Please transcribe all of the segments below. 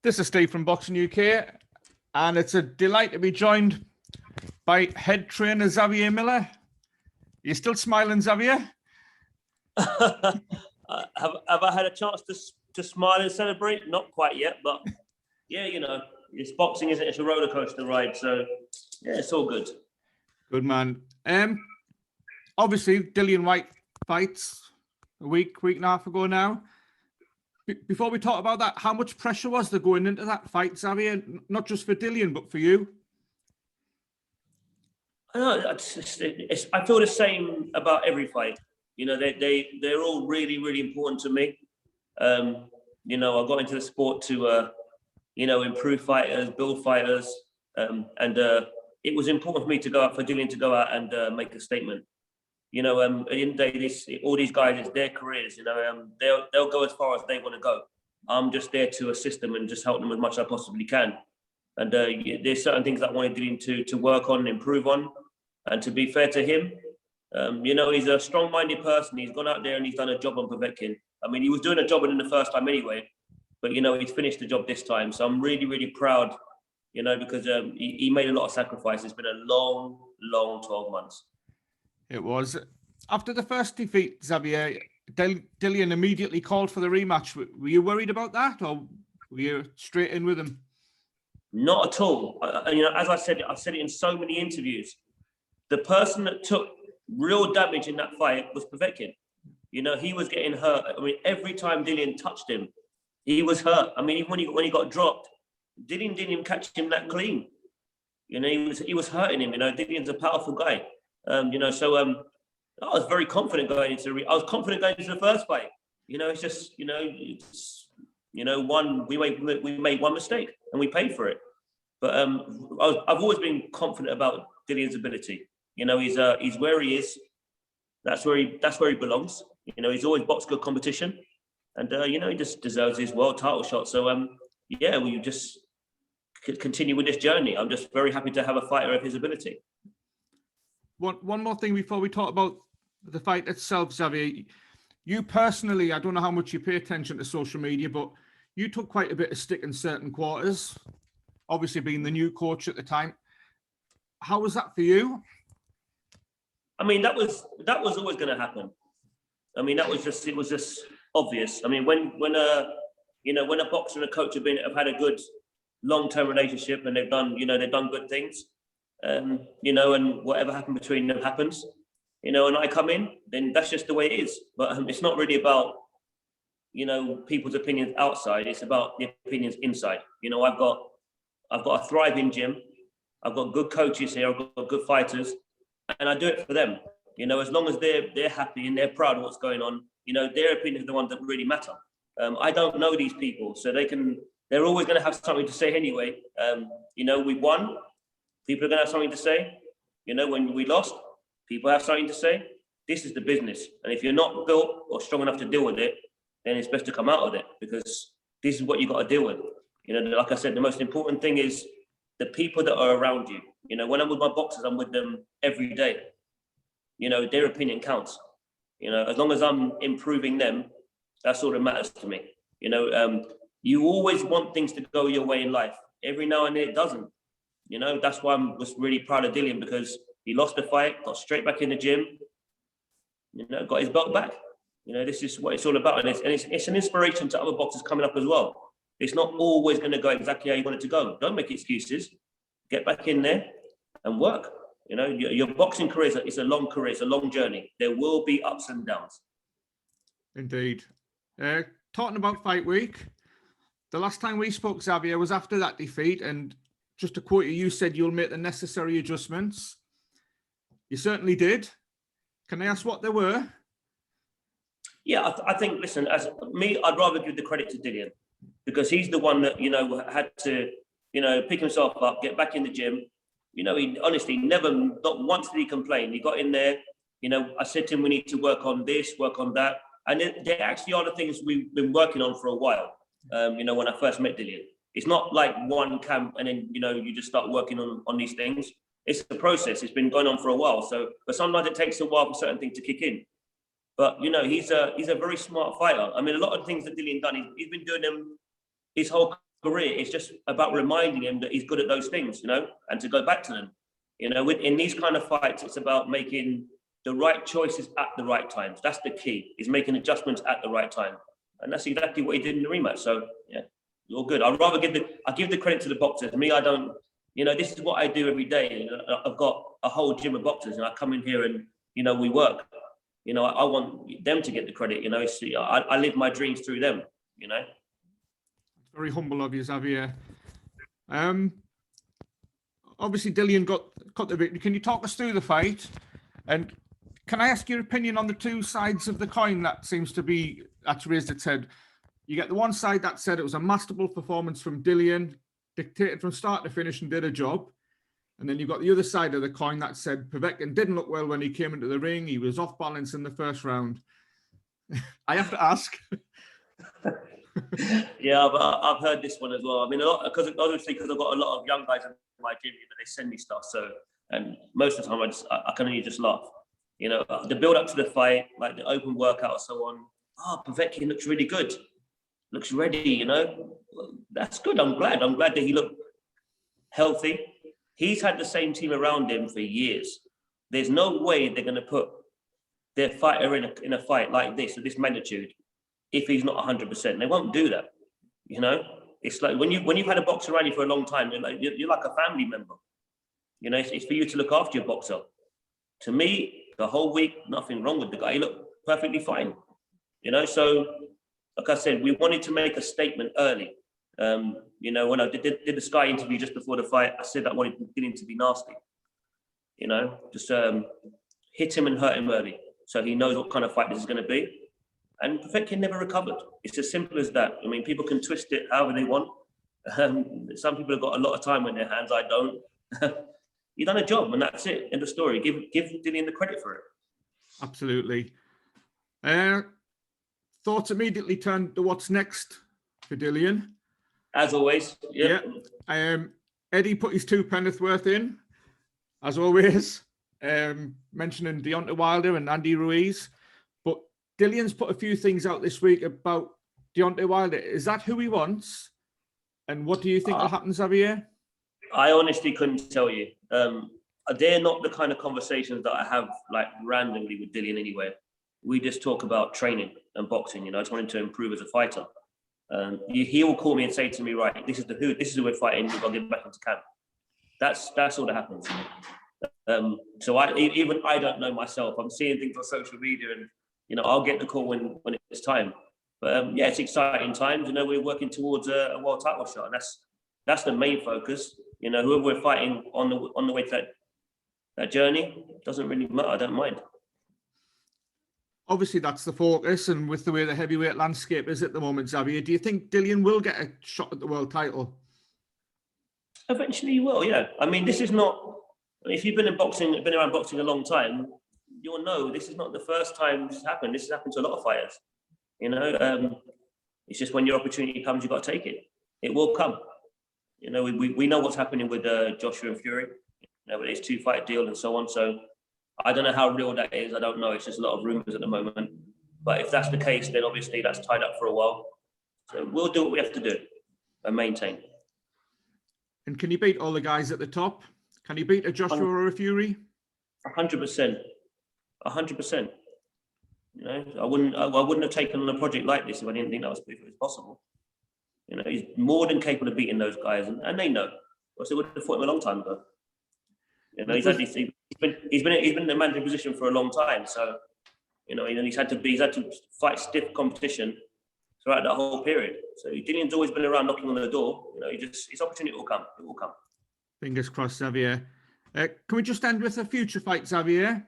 This is Steve from Boxing UK, and it's a delight to be joined by head trainer Xavier Miller. You still smiling, Xavier? Have I had a chance to smile and celebrate? Not quite yet, but yeah, you know, it's boxing, isn't it? It's a roller coaster ride, so yeah, it's all good. Good man. Obviously, Dillian Whyte fights a week and a half ago now. Before we talk about that, how much pressure was there going into that fight, Xavier? Not just for Dillian, but for you? I know, I feel the same about every fight. You know, they're all really, really important to me. You know, I got into the sport to, you know, improve fighters, build fighters. And it was important for me to go out, for Dillian to go out and make a statement. You know, at the end of the day, all these guys, it's their careers. You know, they'll go as far as they want to go. I'm just there to assist them and just help them as much as I possibly can. And there's certain things that I wanted Dillian to work on and improve on. And to be fair to him, you know, he's a strong-minded person. He's gone out there and he's done a job on Povetkin. I mean, he was doing a job in the first time anyway, but you know, he's finished the job this time. So I'm really, really proud, you know, because he made a lot of sacrifices. It's been a long, long 12 months. It was. After the first defeat, Xavier, Dillian immediately called for the rematch. Were you worried about that, or were you straight in with him? Not at all. You know, as I said it in so many interviews. The person that took real damage in that fight was Povetkin. You know, he was getting hurt. I mean, every time Dillian touched him, he was hurt. I mean, even when he got dropped, Dillian didn't even catch him that clean. You know, he was hurting him. You know, Dillian's a powerful guy. You know, so I was very confident going into the first fight. You know, it's just, you know, we made one mistake and we paid for it. But I've always been confident about Dillian's ability. You know, he's where he is. That's where he belongs. You know, he's always boxed good competition, and you know, he just deserves his world title shot. So yeah, we just continue with this journey. I'm just very happy to have a fighter of his ability. One more thing before we talk about the fight itself, Xavier. You personally, I don't know how much you pay attention to social media, but you took quite a bit of stick in certain quarters, obviously being the new coach at the time. How was that for you? I mean, that was always going to happen. I mean, it was just obvious. I mean, when you know, when a boxer and a coach have had a good long-term relationship and they've done good things, you know, and whatever happened between them happens, you know, and I come in, then that's just the way it is. But it's not really about, you know, people's opinions outside. It's about the opinions inside. You know, I've got a thriving gym. I've got good coaches here. I've got good fighters, and I do it for them. You know, as long as they're happy and they're proud of what's going on, you know, their opinions are the ones that really matter. I don't know these people, so they're always going to have something to say anyway. You know, we won. People are going to have something to say. You know, when we lost, people have something to say. This is the business. And if you're not built or strong enough to deal with it, then it's best to come out of it, because this is what you got to deal with. You know, like I said, the most important thing is the people that are around you. You know, when I'm with my boxers, I'm with them every day. You know, their opinion counts. You know, as long as I'm improving them, that's all that matters to me. You know, you always want things to go your way in life. Every now and then it doesn't. You know, that's why I was really proud of Dillian, because he lost the fight, got straight back in the gym, you know, got his belt back. You know, this is what it's all about. And it's an inspiration to other boxers coming up as well. It's not always going to go exactly how you want it to go. Don't make excuses. Get back in there and work. You know, your boxing career is a long career. It's a long journey. There will be ups and downs. Indeed. Talking about fight week, the last time we spoke, Xavier, was after that defeat. And just to quote you, you said you'll make the necessary adjustments. You certainly did. Can I ask what they were? Yeah, I think, listen, as me, I'd rather give the credit to Dillian, because he's the one that, you know, had to, you know, pick himself up, get back in the gym. You know, he honestly not once did he complain. He got in there. You know, I said to him, we need to work on this, work on that. And they actually are the things we've been working on for a while. You know, when I first met Dillian, it's not like one camp and then, you know, you just start working on these things. It's a process. It's been going on for a while. So, but sometimes it takes a while for certain things to kick in. But, you know, he's a very smart fighter. I mean, a lot of things that Dillian done, he's been doing them his whole career. It's just about reminding him that he's good at those things, and to go back to them. In these kind of fights, it's about making the right choices at the right times. That's the key, is making adjustments at the right time. And that's exactly what he did in the rematch. So, yeah, all good. I'd rather give the credit to the boxers. Me, I don't, this is what I do every day. I've got a whole gym of boxers, and I come in here and, we work. I want them to get the credit, I live my dreams through them, It's very humble of you, Xavier. Obviously, Dillian got the victory. Can you talk us through the fight? And can I ask your opinion on the two sides of the coin that seems to be, that's raised its head? You get the one side that said it was a masterful performance from Dillian, dictated from start to finish and did a job. And then you've got the other side of the coin that said Povetkin didn't look well when he came into the ring. He was off balance in the first round. I have to ask. Yeah, I've heard this one as well. I mean, because I've got a lot of young guys in my gym, they send me stuff. So, and most of the time I can only just laugh. The build up to the fight, like the open workout and so on. Povetkin looks really good. Looks ready, That's good. I'm glad that he looked healthy. He's had the same team around him for years. There's no way they're going to put their fighter in a fight like this, of this magnitude, if he's not 100%. They won't do that. It's like when you've had a boxer around you for a long time, you're like a family member. It's for you to look after your boxer. To me, the whole week, nothing wrong with the guy. He looked perfectly fine. So like I said, we wanted to make a statement early. When I did the Sky interview just before the fight, I said I wanted Dillian to be nasty. Just hit him and hurt him early, so he knows what kind of fight this is going to be. And Povetkin never recovered. It's as simple as that. I mean, people can twist it however they want. Some people have got a lot of time in their hands. I don't. You've done a job, and that's it. End of story. Give Dillian the credit for it. Absolutely. Thoughts immediately turned to what's next for Dillian. As always, yeah. Eddie put his 2 penneth worth in, as always, mentioning Deontay Wilder and Andy Ruiz. But Dillian's put a few things out this week about Deontay Wilder. Is that who he wants? And what do you think will happen, Xavier? I honestly couldn't tell you. They're not the kind of conversations that I have like randomly with Dillian anyway. We just talk about training and boxing. I just want him to improve as a fighter. He will call me and say to me, right, this is who we're fighting. We've got to get back into camp. That's all that happens. So I don't know myself. I'm seeing things on social media, and I'll get the call when it's time. But it's exciting times. We're working towards a world title shot, and that's the main focus. Whoever we're fighting on the way to that journey, doesn't really matter. I don't mind. Obviously, that's the focus, and with the way the heavyweight landscape is at the moment, Xavier, do you think Dillian will get a shot at the world title? Eventually, he will. Yeah. I mean, this is not. If you've been around boxing a long time, you'll know this is not the first time this has happened. This has happened to a lot of fighters. It's just when your opportunity comes, you've got to take it. It will come. We know what's happening with Joshua and Fury. With his 2-fight deal and so on. So I don't know how real that is. I don't know. It's just a lot of rumours at the moment. But if that's the case, then obviously that's tied up for a while. So we'll do what we have to do and maintain. And can you beat all the guys at the top? Can you beat a Joshua or a Fury? 100%. 100%. I wouldn't have taken on a project like this if I didn't think that was possible. He's more than capable of beating those guys, and they know. Or they would have fought him a long time ago. He's been in the managing position for a long time, so he's had to fight stiff competition throughout that whole period. So Dillian's always been around knocking on the door. His opportunity will come. It will come. Fingers crossed, Xavier. Can we just end with a future fight, Xavier?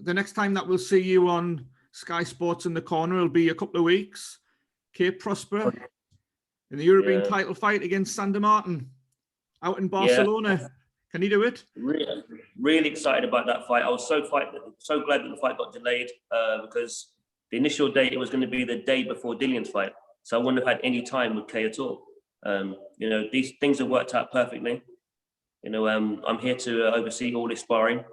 The next time that we'll see you on Sky Sports in the Corner will be a couple of weeks. Cape Prosper in the European title fight against Sander Martin out in Barcelona. Yeah. Can you do it? Really excited about that fight. I was so glad that the fight got delayed because the initial date, it was going to be the day before Dillian's fight. So I wouldn't have had any time with Kay at all. These things have worked out perfectly. I'm here to oversee all this sparring,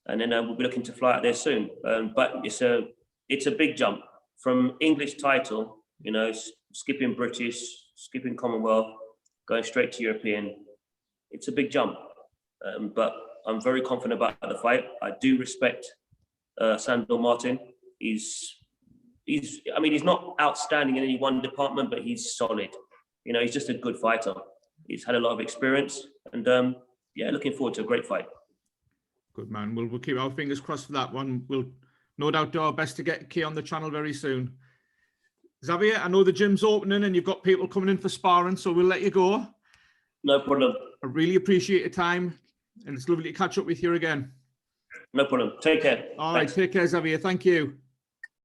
and then we'll be looking to fly out there soon. But it's a big jump from English title, skipping British, skipping Commonwealth, going straight to European, it's a big jump. But I'm very confident about the fight. I do respect Sandor Martin. He's not outstanding in any one department, but he's solid. He's just a good fighter. He's had a lot of experience, and looking forward to a great fight. Good man. We'll keep our fingers crossed for that one. We'll no doubt do our best to get Key on the channel very soon. Xavier, I know the gym's opening and you've got people coming in for sparring, so we'll let you go. No problem. I really appreciate your time, and it's lovely to catch up with you again. No problem. Take care. All right, take care, Xavier. Thank you.